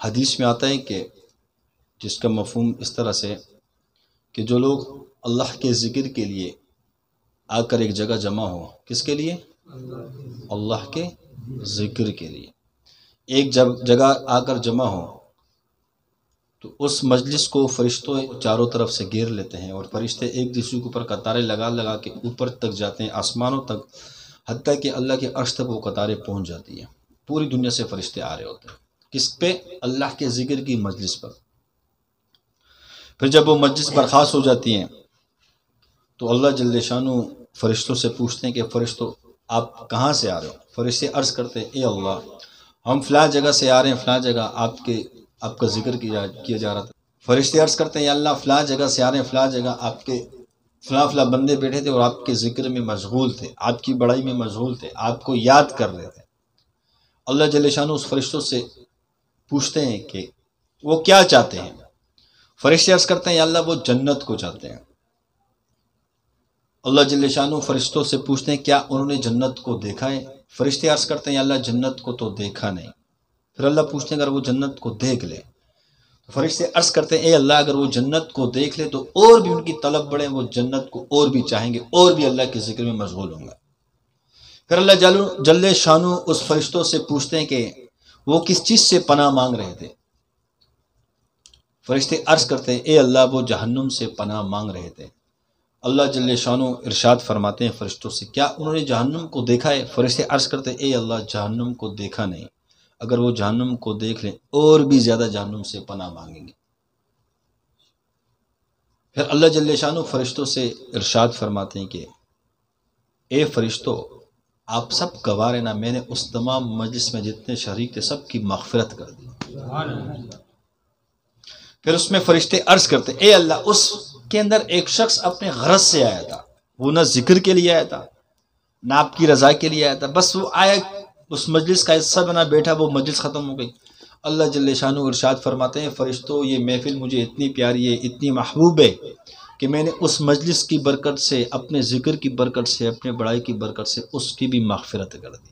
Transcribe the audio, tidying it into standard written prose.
حدیث میں آتا ہے کہ جس کا مفہوم اس طرح سے کہ جو لوگ اللہ کے ذکر کے لیے آ کر ایک جگہ جمع ہو، کس کے لیے؟ اللہ کے ذکر کے لیے ایک جگہ آ کر جمع ہو، تو اس مجلس کو فرشتوں چاروں طرف سے گھیر لیتے ہیں، اور فرشتے ایک دوسرے کے اوپر قطاریں لگا لگا کے اوپر تک جاتے ہیں، آسمانوں تک، حتیٰ کہ اللہ کے عرش تک وہ قطاریں پہنچ جاتی ہیں۔ پوری دنیا سے فرشتے آ رہے ہوتے ہیں، کس پہ؟ اللہ کے ذکر کی مجلس پر۔ پھر جب وہ مجلس برخاست ہو جاتی ہیں تو اللہ جل شانہ فرشتوں سے پوچھتے ہیں کہ فرشتوں آپ کہاں سے آ رہے ہو؟ فرشتے عرض کرتے ہیں اے اللہ ہم فلاں جگہ سے آ رہے ہیں، فلاں جگہ آپ کا ذکر کیا جا رہا تھا۔ فرشتے عرض کرتے ہیں یا اللہ فلاں جگہ سے آ رہے ہیں، فلاں جگہ آپ کے فلاں بندے بیٹھے تھے اور آپ کے ذکر میں مشغول تھے، آپ کی بڑائی میں مشغول تھے، آپ کو یاد کر رہے تھے۔ اللہ جل شانہ اس فرشتوں سے پوچھتے ہیں کہ وہ کیا چاہتے ہیں؟ فرشتے عرض کرتے ہیں یا اللہ وہ جنت کو چاہتے ہیں۔ اللہ جل شانہ فرشتوں سے پوچھتے ہیں کیا انہوں نے جنت کو دیکھا ہے؟ فرشتے عرض کرتے ہیں یا اللہ جنت کو تو دیکھا نہیں۔ پھر اللہ پوچھتے ہیں اگر وہ جنت کو دیکھ لے، تو فرشتے عرض کرتے ہیں اے اللہ اگر وہ جنت کو دیکھ لے تو اور بھی ان کی طلب بڑھے، وہ جنت کو اور بھی چاہیں گے، اور بھی اللہ کے ذکر میں مشغول ہوں گے۔ پھر اللہ جل شانہ اس فرشتوں سے پوچھتے ہیں کہ وہ کس چیز سے پناہ مانگ رہے تھے؟ فرشتے عرض کرتے ہیں اے اللہ وہ جہنم سے پناہ مانگ رہے تھے۔ اللہ جل شانہ ارشاد فرماتے ہیں فرشتوں سے کیا انہوں نے جہنم کو دیکھا ہے؟ فرشتے عرض کرتے ہیں اے اللہ جہنم کو دیکھا نہیں، اگر وہ جہنم کو دیکھ لیں اور بھی زیادہ جہنم سے پناہ مانگیں گے۔ پھر اللہ جل شانہ فرشتوں سے ارشاد فرماتے ہیں کہ اے فرشتوں آپ سب گوارے نا، میں نے اس تمام مجلس میں جتنے شریک تھے سب کی مغفرت کر دی۔ پھر اس میں فرشتے عرض کرتے اے اللہ اس کے اندر ایک شخص اپنے غرض سے آیا تھا، وہ نہ ذکر کے لیے آیا تھا نہ آپ کی رضا کے لیے آیا تھا، بس وہ آیا اس مجلس کا حصہ بنا بیٹھا، وہ مجلس ختم ہو گئی۔ اللہ جل شانہ ارشاد فرماتے ہیں فرشتوں یہ محفل مجھے اتنی پیاری ہے، اتنی محبوب ہے کہ میں نے اس مجلس کی برکت سے، اپنے ذکر کی برکت سے، اپنے بڑائی کی برکت سے اس کی بھی مغفرت کر دی۔